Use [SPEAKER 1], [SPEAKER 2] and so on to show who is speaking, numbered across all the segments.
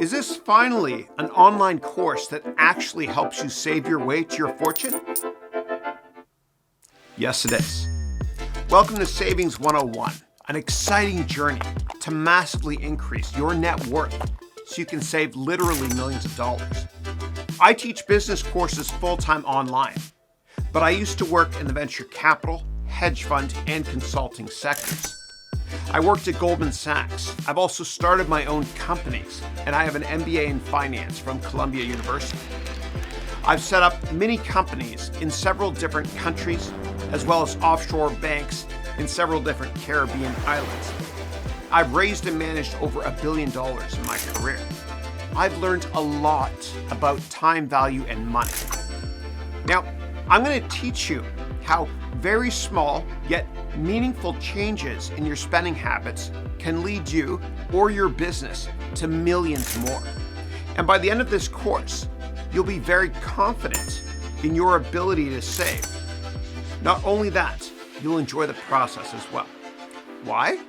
[SPEAKER 1] Is this finally an online course that actually helps you save your way to your fortune? Yes, it is. Welcome to Savings 101, an exciting journey to massively increase your net worth so you can save literally millions of dollars. I teach business courses full-time online, but I used to work in the venture capital, hedge fund, and consulting sectors. I worked at Goldman Sachs. I've also started my own companies, and I have an MBA in finance from Columbia University. I've set up many companies in several different countries, as well as offshore banks in several different Caribbean islands. I've raised and managed over $1 billion in my career. I've learned a lot about time value and money. Now, I'm going to teach you how very small yet meaningful changes in your spending habits can lead you or your business to millions more. And by the end of this course, you'll be very confident in your ability to save. Not only that, you'll enjoy the process as well. Why?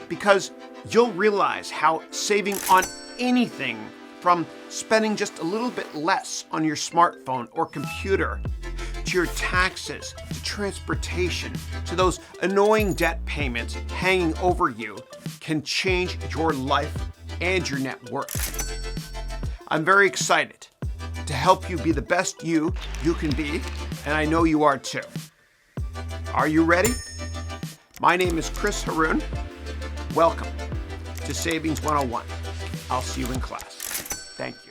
[SPEAKER 1] Because you'll realize how saving on anything from spending just a little bit less on your smartphone or computer, to your taxes, to transportation, to those annoying debt payments hanging over you, can change your life and your net worth. I'm very excited to help you be the best you can be, and I know you are too. Are you ready? My name is Haroun. Welcome to Savings 101. I'll see you in class. Thank you.